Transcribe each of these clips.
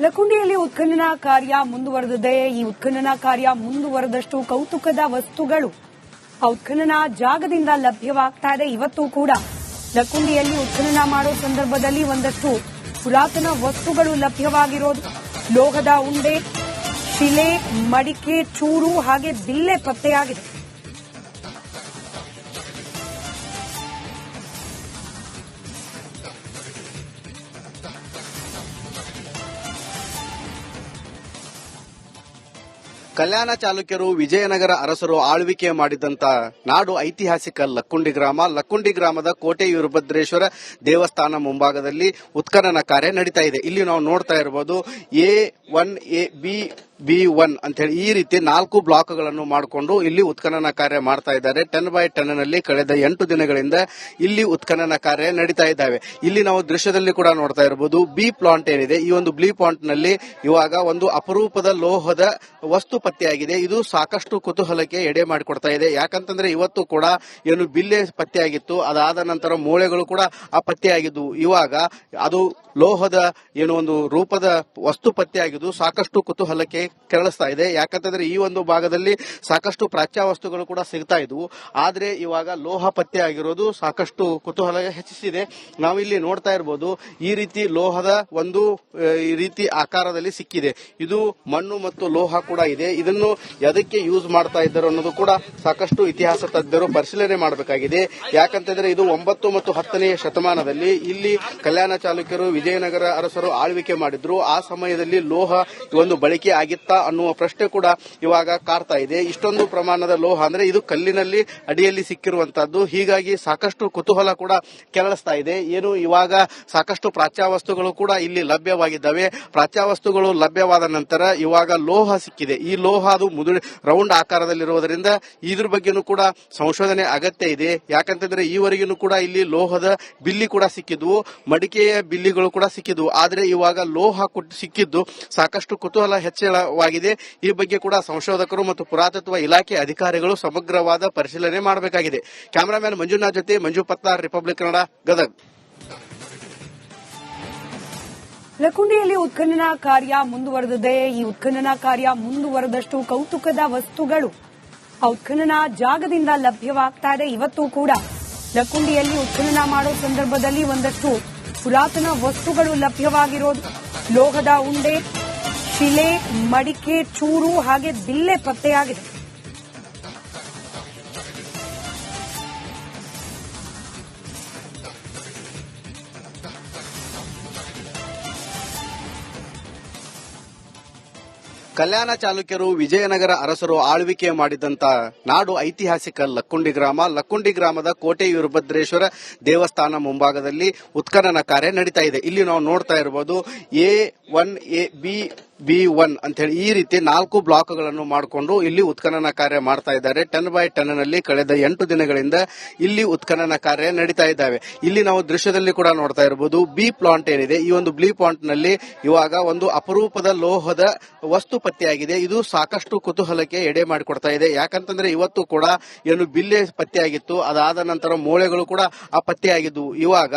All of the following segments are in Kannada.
ಲಕುಂಡಿಯಲ್ಲಿ ಉತ್ಖನನ ಕಾರ್ಯ ಮುಂದುವರೆದಿದೆ. ಈ ಉತ್ಖನನ ಕಾರ್ಯ ಮುಂದುವರೆದಷ್ಟು ಕೌತುಕದ ವಸ್ತುಗಳು ಆ ಉತ್ಖನನ ಜಾಗದಿಂದ ಲಭ್ಯವಾಗ್ತಾ ಇದೆ. ಇವತ್ತು ಕೂಡ ಲಕುಂಡಿಯಲ್ಲಿ ಉತ್ಖನನ ಮಾಡೋ ಸಂದರ್ಭದಲ್ಲಿ ಒಂದಷ್ಟು ಪುರಾತನ ವಸ್ತುಗಳು ಲಭ್ಯವಾಗಿರೋದು, ಲೋಹದ ಉಂಡೆ, ಶಿಲೆ, ಮಡಿಕೆ, ಚೂರು ಹಾಗೆ ಬಿಲ್ಲೆ ಪತ್ತೆಯಾಗಿದೆ. ಕಲ್ಯಾಣ ಚಾಲುಕ್ಯರು ವಿಜಯನಗರ ಅರಸರು ಆಳ್ವಿಕೆ ಮಾಡಿದಂತ ನಾಡು ಐತಿಹಾಸಿಕ ಲಕ್ಕುಂಡಿ ಗ್ರಾಮ. ಲಕ್ಕುಂಡಿ ಗ್ರಾಮದ ಕೋಟೆ ವೀರಭದ್ರೇಶ್ವರ ದೇವಸ್ಥಾನ ಮುಂಭಾಗದಲ್ಲಿ ಉತ್ಖನನ ಕಾರ್ಯ ನಡೀತಾ ಇದೆ. ಇಲ್ಲಿ ನಾವು ನೋಡ್ತಾ ಇರಬಹುದು A1 B1 ಅಂತ ಹೇಳಿ ಈ ರೀತಿ 4 ಬ್ಲಾಕ್ಗಳನ್ನು ಮಾಡಿಕೊಂಡು ಇಲ್ಲಿ ಉತ್ಖನನ ಕಾರ್ಯ ಮಾಡ್ತಾ ಇದ್ದಾರೆ. 10x10 ನಲ್ಲಿ ಕಳೆದ 8 ದಿನಗಳಿಂದ ಇಲ್ಲಿ ಉತ್ಖನನ ಕಾರ್ಯ ನಡೀತಾ ಇದ್ದಾವೆ. ಇಲ್ಲಿ ನಾವು ದೃಶ್ಯದಲ್ಲಿ ಕೂಡ ನೋಡ್ತಾ ಇರಬಹುದು ಬಿ ಪ್ಲಾಂಟ್ ಏನಿದೆ, ಈ ಒಂದು ಬಿ ಪ್ಲಾಂಟ್ ನಲ್ಲಿ ಇವಾಗ ಒಂದು ಅಪರೂಪದ ಲೋಹದ ವಸ್ತು ಪತ್ತೆಯಾಗಿದೆ. ಇದು ಸಾಕಷ್ಟು ಕುತೂಹಲಕ್ಕೆ ಎಡೆ ಮಾಡಿಕೊಡ್ತಾ ಇದೆ. ಯಾಕಂತಂದ್ರೆ ಇವತ್ತು ಕೂಡ ಏನು ಬಿಲ್ಲೆ ಪತ್ತೆಯಾಗಿತ್ತು, ಅದಾದ ನಂತರ ಮೂಳೆಗಳು ಕೂಡ ಆ ಪತ್ತೆಯಾಗಿದ್ದು, ಇವಾಗ ಅದು ಲೋಹದ ಏನು ಒಂದು ರೂಪದ ವಸ್ತು ಪತ್ತೆಯಾಗಿದ್ದು ಸಾಕಷ್ಟು ಕುತೂಹಲಕ್ಕೆ ಕೆರಳಿಸ್ತಾ ಇದೆ. ಯಾಕಂತಂದ್ರೆ ಈ ಒಂದು ಭಾಗದಲ್ಲಿ ಸಾಕಷ್ಟು ಪ್ರಾಚ್ಯ ವಸ್ತುಗಳು ಕೂಡ ಸಿಗ್ತಾ ಇದ್ವು, ಆದ್ರೆ ಇವಾಗ ಲೋಹ ಪತ್ತೆ ಆಗಿರೋದು ಸಾಕಷ್ಟು ಕುತೂಹಲ ಹೆಚ್ಚಿಸಿದೆ. ನಾವಿಲ್ಲಿ ನೋಡ್ತಾ ಇರಬಹುದು ಈ ರೀತಿ ಲೋಹದ ಒಂದು ಈ ರೀತಿ ಆಕಾರದಲ್ಲಿ ಸಿಕ್ಕಿದೆ. ಇದು ಮಣ್ಣು ಮತ್ತು ಲೋಹ ಕೂಡ ಇದೆ. ಇದನ್ನು ಎದಕ್ಕೆ ಯೂಸ್ ಮಾಡ್ತಾ ಇದ್ದಾರೆ ಅನ್ನೋದು ಕೂಡ ಸಾಕಷ್ಟು ಇತಿಹಾಸ ತಜ್ಞರು ಪರಿಶೀಲನೆ ಮಾಡಬೇಕಾಗಿದೆ. ಯಾಕಂತಂದ್ರೆ ಇದು 9 ಮತ್ತು 10ನೇ ಶತಮಾನದಲ್ಲಿ ಇಲ್ಲಿ ಕಲ್ಯಾಣ ಚಾಲುಕ್ಯರು ವಿಜಯನಗರ ಅರಸರು ಆಳ್ವಿಕೆ ಮಾಡಿದ್ರು. ಆ ಸಮಯದಲ್ಲಿ ಲೋಹ ಒಂದು ಬಳಕೆ ಆಗಿತ್ತಾ ಅನ್ನುವ ಪ್ರಶ್ನೆ ಕೂಡ ಇವಾಗ ಕಾಡ್ತಾ ಇದೆ. ಇಷ್ಟೊಂದು ಪ್ರಮಾಣದ ಲೋಹ ಅಂದ್ರೆ ಇದು ಕಲ್ಲಿನಲ್ಲಿ ಅಡಿಯಲ್ಲಿ ಸಿಕ್ಕಿರುವಂತಹದ್ದು. ಹೀಗಾಗಿ ಸಾಕಷ್ಟು ಕುತೂಹಲ ಕೂಡ ಕೆರಳಿಸ್ತಾ ಇದೆ. ಏನು ಇವಾಗ ಸಾಕಷ್ಟು ಪ್ರಾಚ್ಯ ವಸ್ತುಗಳು ಕೂಡ ಇಲ್ಲಿ ಲಭ್ಯವಾಗಿದ್ದಾವೆ. ಪ್ರಾಚ್ಯ ವಸ್ತುಗಳು ಲಭ್ಯವಾದ ನಂತರ ಇವಾಗ ಲೋಹ ಸಿಕ್ಕಿದೆ. ಈ ಲೋಹ ಅದು ರೌಂಡ್ ಆಕಾರದಲ್ಲಿರುವುದರಿಂದ ಇದ್ರ ಬಗ್ಗೆನೂ ಕೂಡ ಸಂಶೋಧನೆ ಅಗತ್ಯ ಇದೆ. ಯಾಕಂತಂದ್ರೆ ಈವರೆಗೂ ಕೂಡ ಇಲ್ಲಿ ಲೋಹದ ಬಿಲ್ಲಿ ಕೂಡ ಸಿಕ್ಕಿದ್ವು, ಮಡಿಕೆಯ ಬಿಲ್ಲಿಗಳು ಕೂಡ ಸಿಕ್ಕಿದ್ವು, ಆದ್ರೆ ಇವಾಗ ಲೋಹ ಸಿಕ್ಕಿದ್ದು ಸಾಕಷ್ಟು ಕುತೂಹಲ ಹೆಚ್ಚಳವಾಗಿದೆ. ಈ ಬಗ್ಗೆ ಕೂಡ ಸಂಶೋಧಕರು ಮತ್ತು ಪುರಾತತ್ವ ಇಲಾಖೆ ಅಧಿಕಾರಿಗಳು ಸಮಗ್ರವಾದ ಪರಿಶೀಲನೆ ಮಾಡಬೇಕಾಗಿದೆ. ಕ್ಯಾಮರಾಮ್ಯಾನ್ ಮಂಜುನಾಥ್ ಜೊತೆ ಮಂಜು ಪತ್ತಾರ್, ರಿಪಬ್ಲಿಕ್ ಕನ್ನಡ, ಗದಗ್. ಲಕುಂಡಿಯಲ್ಲಿ ಉತ್ಖನನ ಕಾರ್ಯ ಮುಂದುವರೆದಿದೆ. ಈ ಉತ್ಖನನ ಕಾರ್ಯ ಮುಂದುವರೆದಷ್ಟು ಕೌತುಕದ ವಸ್ತುಗಳು ಆ ಉತ್ಖನನ ಜಾಗದಿಂದ ಲಭ್ಯವಾಗ್ತಾ ಇದೆ. ಇವತ್ತು ಕೂಡ ಲಕುಂಡಿಯಲ್ಲಿ ಉತ್ಖನನ ಮಾಡೋ ಸಂದರ್ಭದಲ್ಲಿ ಒಂದಷ್ಟು ಪುರಾತನ ವಸ್ತುಗಳು ಲಭ್ಯವಾಗಿರೋದು, ಲೋಹದ ಉಂಡೆ, ಶಿಲೆ, ಮಡಿಕೆ, ಚೂರು ಹಾಗೆ ಬಿಲ್ಲೆ ಪತ್ತೆಯಾಗಿದೆ. ಕಲ್ಯಾಣ ಚಾಲುಕ್ಯರು ವಿಜಯನಗರ ಅರಸರು ಆಳ್ವಿಕೆ ಮಾಡಿದಂತ ನಾಡು ಐತಿಹಾಸಿಕ ಲಕ್ಕುಂಡಿ ಗ್ರಾಮ. ಲಕ್ಕುಂಡಿ ಗ್ರಾಮದ ಕೋಟೆ ವೀರಭದ್ರೇಶ್ವರ ದೇವಸ್ಥಾನ ಮುಂಭಾಗದಲ್ಲಿ ಉತ್ಖನನ ಕಾರ್ಯ ನಡೀತಾ ಇದೆ. ಇಲ್ಲಿ ನಾವು ನೋಡ್ತಾ ಇರಬಹುದು A1 B1 ಅಂತ ಹೇಳಿ ಈ ರೀತಿ 4 ಬ್ಲಾಕ್ಗಳನ್ನು ಮಾಡಿಕೊಂಡು ಇಲ್ಲಿ ಉತ್ಖನನ ಕಾರ್ಯ ಮಾಡ್ತಾ ಇದ್ದಾರೆ. 10x10 ನಲ್ಲಿ ಕಳೆದ 8 ದಿನಗಳಿಂದ ಇಲ್ಲಿ ಉತ್ಖನನ ಕಾರ್ಯ ನಡೀತಾ ಇದ್ದಾವೆ. ಇಲ್ಲಿ ನಾವು ದೃಶ್ಯದಲ್ಲಿ ಕೂಡ ನೋಡ್ತಾ ಇರಬಹುದು ಬಿ ಪ್ಲಾಂಟ್ ಏನಿದೆ, ಈ ಒಂದು ಬಿ ಪ್ಲಾಂಟ್ ನಲ್ಲಿ ಇವಾಗ ಒಂದು ಅಪರೂಪದ ಲೋಹದ ವಸ್ತು ಪತ್ತೆಯಾಗಿದೆ. ಇದು ಸಾಕಷ್ಟು ಕುತೂಹಲಕ್ಕೆ ಎಡೆ ಮಾಡಿಕೊಡ್ತಾ ಇದೆ. ಯಾಕಂತಂದ್ರೆ ಇವತ್ತು ಕೂಡ ಏನು ಬಿಲ್ಲೆ ಪತ್ತೆಯಾಗಿತ್ತು, ಅದಾದ ನಂತರ ಮೂಳೆಗಳು ಕೂಡ ಆ ಪತ್ತೆಯಾಗಿದ್ದು, ಇವಾಗ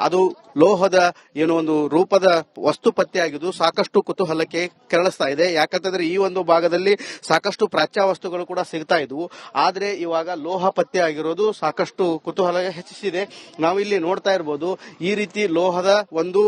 ಅದು ಲೋಹದ ಏನು ಒಂದು ರೂಪದ ವಸ್ತು ಪತ್ತೆಯಾಗಿದ್ದು ಸಾಕಷ್ಟು ಕುತೂಹಲಕ್ಕೆ ಕೆರಳಿಸ್ತಾ ಇದೆ. ಯಾಕಂತಂದ್ರೆ ಈ ಒಂದು ಭಾಗದಲ್ಲಿ ಸಾಕಷ್ಟು ಪ್ರಾಚ್ಯ ವಸ್ತುಗಳು ಕೂಡ ಸಿಗ್ತಾ ಇದ್ವು, ಆದ್ರೆ ಇವಾಗ ಲೋಹ ಪತ್ತೆ ಆಗಿರೋದು ಸಾಕಷ್ಟು ಕುತೂಹಲ ಹೆಚ್ಚಿಸಿದೆ. ನಾವಿಲ್ಲಿ ನೋಡ್ತಾ ಇರಬಹುದು ಈ ರೀತಿ ಲೋಹದ ಒಂದು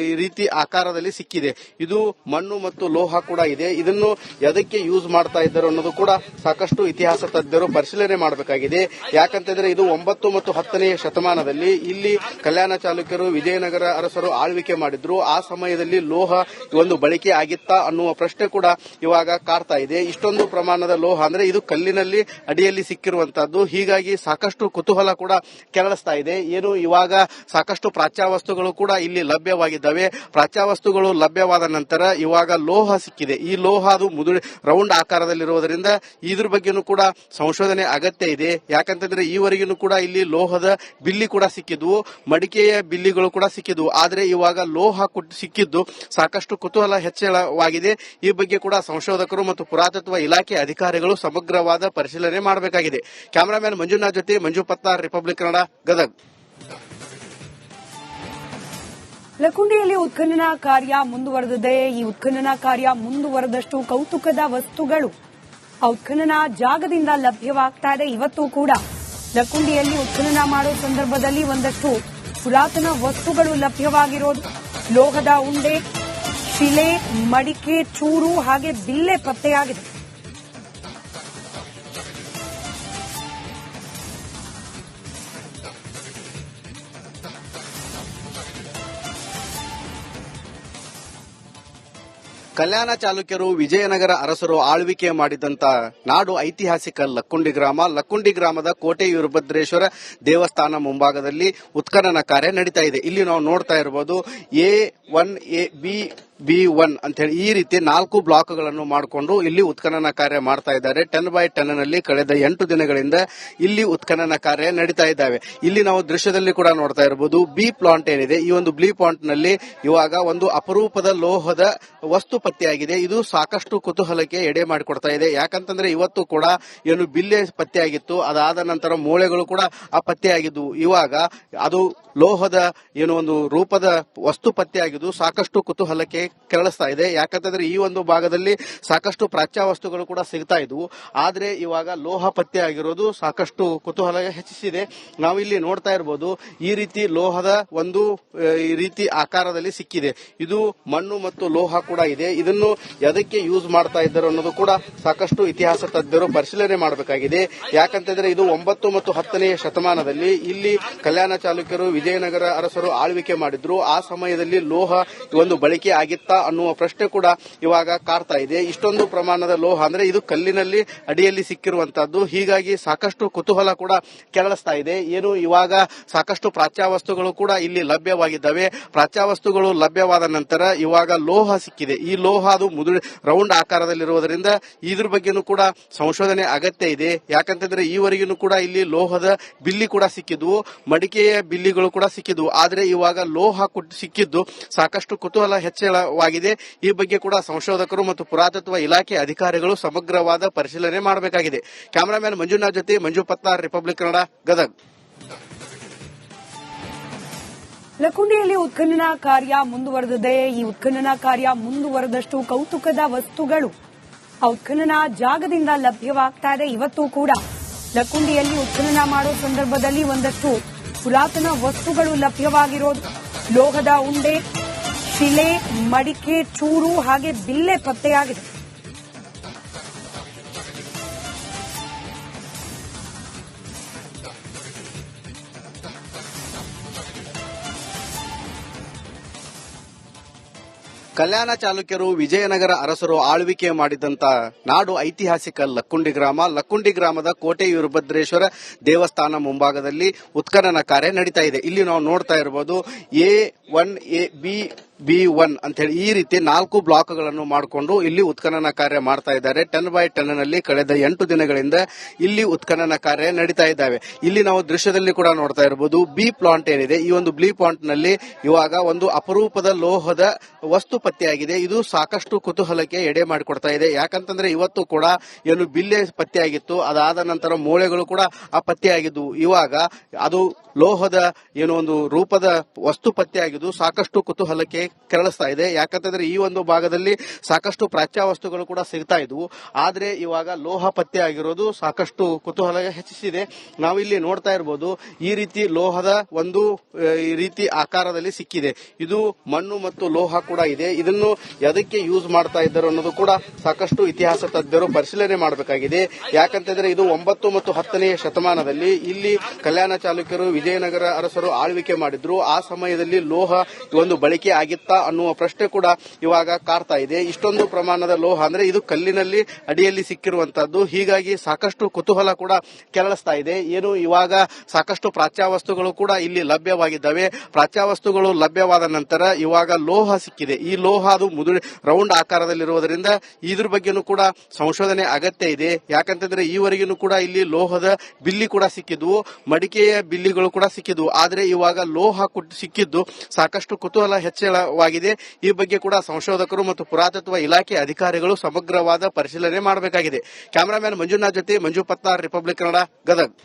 ಈ ರೀತಿ ಆಕಾರದಲ್ಲಿ ಸಿಕ್ಕಿದೆ. ಇದು ಮಣ್ಣು ಮತ್ತು ಲೋಹ ಕೂಡ ಇದೆ. ಇದನ್ನು ಎದಕ್ಕೆ ಯೂಸ್ ಮಾಡ್ತಾ ಇದ್ದಾರೆ ಅನ್ನೋದು ಕೂಡ ಸಾಕಷ್ಟು ಇತಿಹಾಸ ತಜ್ಞರು ಪರಿಶೀಲನೆ ಮಾಡಬೇಕಾಗಿದೆ. ಯಾಕಂತಂದ್ರೆ ಇದು 9 ಮತ್ತು 10ನೇ ಶತಮಾನದಲ್ಲಿ ಇಲ್ಲಿ ಕಲ್ಯಾಣ ಚಾಲುಕ್ಯರು ವಿಜಯನಗರ ಅರಸರು ಆಳ್ವಿಕೆ ಮಾಡಿದ್ರು. ಆ ಸಮಯದಲ್ಲಿ ಲೋಹ ಒಂದು ಬಳಕೆ ಆಗಿತ್ತಾ ಅನ್ನುವ ಪ್ರಶ್ನೆ ಕೂಡ ಇವಾಗ ಕಾಡ್ತಾ ಇದೆ. ಇಷ್ಟೊಂದು ಪ್ರಮಾಣದ ಲೋಹ ಅಂದ್ರೆ ಇದು ಕಲ್ಲಿನಲ್ಲಿ ಅಡಿಯಲ್ಲಿ ಸಿಕ್ಕಿರುವಂತಹದ್ದು. ಹೀಗಾಗಿ ಸಾಕಷ್ಟು ಕುತೂಹಲ ಕೂಡ ಕೆರಳಿಸ್ತಾ ಇದೆ. ಏನು ಇವಾಗ ಸಾಕಷ್ಟು ಪ್ರಾಚ್ಯ ವಸ್ತುಗಳು ಕೂಡ ಇಲ್ಲಿ ಲಭ್ಯವಾಗಿದ್ದಾವೆ. ಪ್ರಾಚ್ಯ ವಸ್ತುಗಳು ಲಭ್ಯವಾದ ನಂತರ ಇವಾಗ ಲೋಹ ಸಿಕ್ಕಿದೆ. ಈ ಲೋಹ ಅದು ರೌಂಡ್ ಆಕಾರದಲ್ಲಿರುವುದರಿಂದ ಇದ್ರ ಬಗ್ಗೆನೂ ಕೂಡ ಸಂಶೋಧನೆ ಅಗತ್ಯ ಇದೆ. ಯಾಕಂತಂದ್ರೆ ಈವರೆಗೂ ಕೂಡ ಇಲ್ಲಿ ಲೋಹದ ಬಿಲ್ಲಿ ಕೂಡ ಸಿಕ್ಕಿದ್ವು, ಮಡಿಕೆಯ ಬಿಲ್ಲಿಗಳು ಕೂಡ ಸಿಕ್ಕಿದ್ವು, ಆದ್ರೆ ಇವಾಗ ಲೋಹ ಸಿಕ್ಕಿದ್ದು ಸಾಕಷ್ಟು ಕುತೂಹಲ ಹೆಚ್ಚಳವಾಗಿದೆ. ಈ ಬಗ್ಗೆ ಕೂಡ ಸಂಶೋಧಕರು ಮತ್ತು ಪುರಾತತ್ವ ಇಲಾಖೆ ಅಧಿಕಾರಿಗಳು ಸಮಗ್ರವಾದ ಪರಿಶೀಲನೆ ಮಾಡಬೇಕಾಗಿದೆ. ಕ್ಯಾಮರಾಮ್ಯಾನ್ ಮಂಜುನಾಥ್ ಜೊತೆ ಮಂಜು ಪತ್ತಾರ್, ರಿಪಬ್ಲಿಕ್ ಕನ್ನಡ, ಗದಗ್. ಲಕುಂಡಿಯಲ್ಲಿ ಉತ್ಖನನ ಕಾರ್ಯ ಮುಂದುವರೆದಿದೆ. ಈ ಉತ್ಖನನ ಕಾರ್ಯ ಮುಂದುವರೆದಷ್ಟು ಕೌತುಕದ ವಸ್ತುಗಳು ಆ ಉತ್ಖನನ ಜಾಗದಿಂದ ಲಭ್ಯವಾಗ್ತಾ ಇದೆ. ಇವತ್ತು ಕೂಡ ಲಕುಂಡಿಯಲ್ಲಿ ಉತ್ಖನನ ಮಾಡೋ ಸಂದರ್ಭದಲ್ಲಿ ಒಂದಷ್ಟು ಪುರಾತನ ವಸ್ತುಗಳು ಲಭ್ಯವಾಗಿರೋದು, ಲೋಹದ ಉಂಡೆ, ಶಿಲೆ, ಮಡಿಕೆ, ಚೂರು ಹಾಗೆ ಬಿಲ್ಲೆ ಪತ್ತೆಯಾಗಿದೆ. ಕಲ್ಯಾಣ ಚಾಲುಕ್ಯರು ವಿಜಯನಗರ ಅರಸರು ಆಳ್ವಿಕೆ ಮಾಡಿದಂತ ನಾಡು ಐತಿಹಾಸಿಕ ಲಕ್ಕುಂಡಿ ಗ್ರಾಮ. ಲಕ್ಕುಂಡಿ ಗ್ರಾಮದ ಕೋಟೆ ವೀರಭದ್ರೇಶ್ವರ ದೇವಸ್ಥಾನ ಮುಂಭಾಗದಲ್ಲಿ ಉತ್ಖನನ ಕಾರ್ಯ ನಡೀತಾ ಇದೆ. ಇಲ್ಲಿ ನಾವು ನೋಡ್ತಾ ಇರಬಹುದು A1 B1 ಅಂತ ಹೇಳಿ ಈ ರೀತಿ 4 ಬ್ಲಾಕ್ಗಳನ್ನು ಮಾಡಿಕೊಂಡು ಇಲ್ಲಿ ಉತ್ಖನನ ಕಾರ್ಯ ಮಾಡ್ತಾ ಇದ್ದಾರೆ. 10x10 ನಲ್ಲಿ ಕಳೆದ 8 ದಿನಗಳಿಂದ ಇಲ್ಲಿ ಉತ್ಖನನ ಕಾರ್ಯ ನಡೀತಾ ಇದ್ದಾವೆ. ಇಲ್ಲಿ ನಾವು ದೃಶ್ಯದಲ್ಲಿ ಕೂಡ ನೋಡ್ತಾ ಇರಬಹುದು ಬಿ ಪ್ಲಾಂಟ್ ಏನಿದೆ, ಈ ಒಂದು ಬಿ ಪ್ಲಾಂಟ್ ನಲ್ಲಿ ಇವಾಗ ಒಂದು ಅಪರೂಪದ ಲೋಹದ ವಸ್ತು ಪತ್ತೆಯಾಗಿದೆ. ಇದು ಸಾಕಷ್ಟು ಕುತೂಹಲಕ್ಕೆ ಎಡೆ ಮಾಡಿಕೊಡ್ತಾ ಇದೆ. ಯಾಕಂತಂದ್ರೆ ಇವತ್ತು ಕೂಡ ಏನು ಬಿಲ್ಲೆ ಪತ್ತೆಯಾಗಿತ್ತು, ಅದಾದ ನಂತರ ಮೂಳೆಗಳು ಕೂಡ ಆ ಪತ್ತೆಯಾಗಿದ್ದು, ಇವಾಗ ಅದು ಲೋಹದ ಏನು ಒಂದು ರೂಪದ ವಸ್ತು ಪತ್ತೆಯಾಗಿದ್ದು ಸಾಕಷ್ಟು ಕುತೂಹಲಕ್ಕೆ ಕೆರಳಿಸ್ತಾ ಇದೆ. ಯಾಕಂತಂದ್ರೆ ಈ ಒಂದು ಭಾಗದಲ್ಲಿ ಸಾಕಷ್ಟು ಪ್ರಾಚ್ಯ ವಸ್ತುಗಳು ಕೂಡ ಸಿಗ್ತಾ ಇದ್ವು, ಆದ್ರೆ ಇವಾಗ ಲೋಹ ಪತ್ತೆ ಆಗಿರೋದು ಸಾಕಷ್ಟು ಕುತೂಹಲ ಹೆಚ್ಚಿಸಿದೆ. ನಾವಿಲ್ಲಿ ನೋಡ್ತಾ ಇರಬಹುದು ಈ ರೀತಿ ಲೋಹದ ಒಂದು ಈ ರೀತಿ ಆಕಾರದಲ್ಲಿ ಸಿಕ್ಕಿದೆ. ಇದು ಮಣ್ಣು ಮತ್ತು ಲೋಹ ಕೂಡ ಇದೆ. ಇದನ್ನು ಎದಕ್ಕೆ ಯೂಸ್ ಮಾಡ್ತಾ ಇದ್ದಾರೆ ಅನ್ನೋದು ಕೂಡ ಸಾಕಷ್ಟು ಇತಿಹಾಸ ತಜ್ಞರು ಪರಿಶೀಲನೆ ಮಾಡಬೇಕಾಗಿದೆ. ಯಾಕಂತಂದ್ರೆ ಇದು 9 ಮತ್ತು 10ನೇ ಶತಮಾನದಲ್ಲಿ ಇಲ್ಲಿ ಕಲ್ಯಾಣ ಚಾಲುಕ್ಯರು ವಿಜಯನಗರ ಅರಸರು ಆಳ್ವಿಕೆ ಮಾಡಿದ್ರು. ಆ ಸಮಯದಲ್ಲಿ ಲೋಹ ಒಂದು ಬಳಕೆ ಆಗಿತ್ತಾ ಅನ್ನುವ ಪ್ರಶ್ನೆ ಕೂಡ ಇವಾಗ ಕಾಡ್ತಾ ಇದೆ. ಇಷ್ಟೊಂದು ಪ್ರಮಾಣದ ಲೋಹ ಅಂದ್ರೆ ಇದು ಕಲ್ಲಿನಲ್ಲಿ ಅಡಿಯಲ್ಲಿ ಸಿಕ್ಕಿರುವಂತಹದ್ದು. ಹೀಗಾಗಿ ಸಾಕಷ್ಟು ಕುತೂಹಲ ಕೂಡ ಕೆರಳಿಸ್ತಾ ಇದೆ. ಏನು ಇವಾಗ ಸಾಕಷ್ಟು ಪ್ರಾಚ್ಯ ವಸ್ತುಗಳು ಕೂಡ ಇಲ್ಲಿ ಲಭ್ಯವಾಗಿದ್ದಾವೆ. ಪ್ರಾಚ್ಯ ವಸ್ತುಗಳು ಲಭ್ಯವಾದ ನಂತರ ಇವಾಗ ಲೋಹ ಸಿಕ್ಕಿದೆ. ಈ ಲೋಹ ಅದು ರೌಂಡ್ ಆಕಾರದಲ್ಲಿರುವುದರಿಂದ ಇದ್ರ ಬಗ್ಗೆನೂ ಕೂಡ ಸಂಶೋಧನೆ ಅಗತ್ಯ ಇದೆ. ಯಾಕಂತಂದ್ರೆ ಈವರೆಗೂ ಕೂಡ ಇಲ್ಲಿ ಲೋಹದ ಬಿಲ್ಲಿ ಕೂಡ ಸಿಕ್ಕಿದ್ವು, ಮಡಿಕೆಯ ಬಿಲ್ಲಿಗಳು ಕೂಡ ಸಿಕ್ಕಿದ್ವು, ಆದ್ರೆ ಇವಾಗ ಲೋಹ ಸಿಕ್ಕಿದ್ದು ಸಾಕಷ್ಟು ಕುತೂಹಲ ಹೆಚ್ಚಳವಾಗಿದೆ. ಈ ಬಗ್ಗೆ ಕೂಡ ಸಂಶೋಧಕರು ಮತ್ತು ಪುರಾತತ್ವ ಇಲಾಖೆ ಅಧಿಕಾರಿಗಳು ಸಮಗ್ರವಾದ ಪರಿಶೀಲನೆ ಮಾಡಬೇಕಾಗಿದೆ. ಕ್ಯಾಮರಾಮ್ಯಾನ್ ಮಂಜುನಾಥ್ ಜೊತೆ ಮಂಜು ಪತ್ತಾರ್, ರಿಪಬ್ಲಿಕ್ ಕನ್ನಡ, ಗದಗ್. ಲಕುಂಡಿಯಲ್ಲಿ ಉತ್ಖನನ ಕಾರ್ಯ ಮುಂದುವರೆದಿದೆ. ಈ ಉತ್ಖನನ ಕಾರ್ಯ ಮುಂದುವರೆದಷ್ಟು ಕೌತುಕದ ವಸ್ತುಗಳು ಆ ಉತ್ಖನನ ಜಾಗದಿಂದ ಲಭ್ಯವಾಗ್ತಾ ಇದೆ. ಇವತ್ತು ಕೂಡ ಲಕುಂಡಿಯಲ್ಲಿ ಉತ್ಖನನ ಮಾಡೋ ಸಂದರ್ಭದಲ್ಲಿ ಒಂದಷ್ಟು ಪುರಾತನ ವಸ್ತುಗಳು ಲಭ್ಯವಾಗಿರೋದು, ಲೋಹದ ಉಂಡೆ, ಶಿಲೆ, ಮಡಿಕೆ, ಚೂರು ಹಾಗೆ ಬಿಲ್ಲೆ ಪತ್ತೆಯಾಗಿದೆ. ಕಲ್ಯಾಣ ಚಾಲುಕ್ಯರು ವಿಜಯನಗರ ಅರಸರು ಆಳ್ವಿಕೆ ಮಾಡಿದಂತ ನಾಡು ಐತಿಹಾಸಿಕ ಲಕ್ಕುಂಡಿ ಗ್ರಾಮ. ಲಕ್ಕುಂಡಿ ಗ್ರಾಮದ ಕೋಟೆ ವೀರಭದ್ರೇಶ್ವರ ದೇವಸ್ಥಾನ ಮುಂಭಾಗದಲ್ಲಿ ಉತ್ಖನನ ಕಾರ್ಯ ನಡೀತಾ ಇದೆ. ಇಲ್ಲಿ ನಾವು ನೋಡ್ತಾ ಇರಬಹುದು A1 B1 ಅಂತ ಹೇಳಿ ಈ ರೀತಿ 4 ಬ್ಲಾಕ್ಗಳನ್ನು ಮಾಡಿಕೊಂಡು ಇಲ್ಲಿ ಉತ್ಖನನ ಕಾರ್ಯ ಮಾಡ್ತಾ ಇದ್ದಾರೆ. 10x10 ನಲ್ಲಿ ಕಳೆದ 8 ದಿನಗಳಿಂದ ಇಲ್ಲಿ ಉತ್ಖನನ ಕಾರ್ಯ ನಡೀತಾ ಇದ್ದಾವೆ. ಇಲ್ಲಿ ನಾವು ದೃಶ್ಯದಲ್ಲಿ ಕೂಡ ನೋಡ್ತಾ ಇರಬಹುದು ಬಿ ಪ್ಲಾಂಟ್ ಏನಿದೆ, ಈ ಒಂದು ಬಿ ಪ್ಲಾಂಟ್ ನಲ್ಲಿ ಇವಾಗ ಒಂದು ಅಪರೂಪದ ಲೋಹದ ವಸ್ತು ಪತ್ತೆಯಾಗಿದೆ. ಇದು ಸಾಕಷ್ಟು ಕುತೂಹಲಕ್ಕೆ ಎಡೆ ಮಾಡಿಕೊಡ್ತಾ ಇದೆ. ಯಾಕಂತಂದ್ರೆ ಇವತ್ತು ಕೂಡ ಏನು ಬಿಲ್ಲೆ ಪತ್ತೆಯಾಗಿತ್ತು, ಅದಾದ ನಂತರ ಮೂಳೆಗಳು ಕೂಡ ಆ ಪತ್ತೆಯಾಗಿದ್ದು, ಇವಾಗ ಅದು ಲೋಹದ ಏನು ಒಂದು ರೂಪದ ವಸ್ತು ಪತ್ತೆಯಾಗಿದ್ದು ಸಾಕಷ್ಟು ಕುತೂಹಲಕ್ಕೆ ಕೆರಳಿಸ್ತಾ ಇದೆ. ಯಾಕಂತಂದ್ರೆ ಈ ಒಂದು ಭಾಗದಲ್ಲಿ ಸಾಕಷ್ಟು ಪ್ರಾಚ್ಯ ವಸ್ತುಗಳು ಕೂಡ ಸಿಗ್ತಾ ಇದ್ವು, ಆದ್ರೆ ಇವಾಗ ಲೋಹ ಪತ್ತೆ ಆಗಿರೋದು ಸಾಕಷ್ಟು ಕುತೂಹಲ ಹೆಚ್ಚಿಸಿದೆ. ನಾವಿಲ್ಲಿ ನೋಡ್ತಾ ಇರಬಹುದು ಈ ರೀತಿ ಲೋಹದ ಒಂದು ಈ ರೀತಿ ಆಕಾರದಲ್ಲಿ ಸಿಕ್ಕಿದೆ. ಇದು ಮಣ್ಣು ಮತ್ತು ಲೋಹ ಕೂಡ ಇದೆ. ಇದನ್ನು ಎದಕ್ಕೆ ಯೂಸ್ ಮಾಡ್ತಾ ಇದ್ದಾರೆ ಅನ್ನೋದು ಕೂಡ ಸಾಕಷ್ಟು ಇತಿಹಾಸ ತಜ್ಞರು ಪರಿಶೀಲನೆ ಮಾಡಬೇಕಾಗಿದೆ. ಯಾಕಂತಂದ್ರೆ ಇದು 9 ಮತ್ತು 10ನೇ ಶತಮಾನದಲ್ಲಿ ಇಲ್ಲಿ ಕಲ್ಯಾಣ ಚಾಲುಕ್ಯರು ವಿಜಯನಗರ ಅರಸರು ಆಳ್ವಿಕೆ ಮಾಡಿದ್ರು. ಆ ಸಮಯದಲ್ಲಿ ಲೋಹ ಒಂದು ಬಳಕೆ ಆಗಿತ್ತಾ ಅನ್ನುವ ಪ್ರಶ್ನೆ ಕೂಡ ಇವಾಗ ಕಾಡ್ತಾ ಇದೆ. ಇಷ್ಟೊಂದು ಪ್ರಮಾಣದ ಲೋಹ ಅಂದ್ರೆ ಇದು ಕಲ್ಲಿನಲ್ಲಿ ಅಡಿಯಲ್ಲಿ ಸಿಕ್ಕಿರುವಂತಹದ್ದು. ಹೀಗಾಗಿ ಸಾಕಷ್ಟು ಕುತೂಹಲ ಕೂಡ ಕೆರಳಿಸ್ತಾ ಇದೆ. ಏನು ಇವಾಗ ಸಾಕಷ್ಟು ಪ್ರಾಚ್ಯ ವಸ್ತುಗಳು ಕೂಡ ಇಲ್ಲಿ ಲಭ್ಯವಾಗಿದ್ದಾವೆ. ಪ್ರಾಚ್ಯ ವಸ್ತುಗಳು ಲಭ್ಯವಾದ ನಂತರ ಇವಾಗ ಲೋಹ ಸಿಕ್ಕಿದೆ. ಈ ಲೋಹ ಅದು ರೌಂಡ್ ಆಕಾರದಲ್ಲಿರುವುದರಿಂದ ಇದ್ರ ಬಗ್ಗೆನೂ ಕೂಡ ಸಂಶೋಧನೆ ಅಗತ್ಯ ಇದೆ. ಯಾಕಂತಂದ್ರೆ ಈವರೆಗೂ ಕೂಡ ಇಲ್ಲಿ ಲೋಹದ ಬಿಲ್ಲಿ ಕೂಡ ಸಿಕ್ಕಿದ್ವು, ಮಡಿಕೆಯ ಬಿಲ್ಲಿಗಳು ಕೂಡ ಸಿಕ್ಕಿದ್ವು, ಆದ್ರೆ ಇವಾಗ ಲೋಹ ಸಿಕ್ಕಿದ್ದು ಸಾಕಷ್ಟು ಕುತೂಹಲ ಹೆಚ್ಚಳವಾಗಿದೆ. ಈ ಬಗ್ಗೆ ಕೂಡ ಸಂಶೋಧಕರು ಮತ್ತು ಪುರಾತತ್ವ ಇಲಾಖೆ ಅಧಿಕಾರಿಗಳು ಸಮಗ್ರವಾದ ಪರಿಶೀಲನೆ ಮಾಡಬೇಕಾಗಿದೆ. ಕ್ಯಾಮರಾಮ್ಯಾನ್ ಮಂಜುನಾಥ್ ಜೊತೆ ಮಂಜು ಪತ್ತಾರ್, ರಿಪಬ್ಲಿಕ್ ಕನ್ನಡ, ಗದಗ್.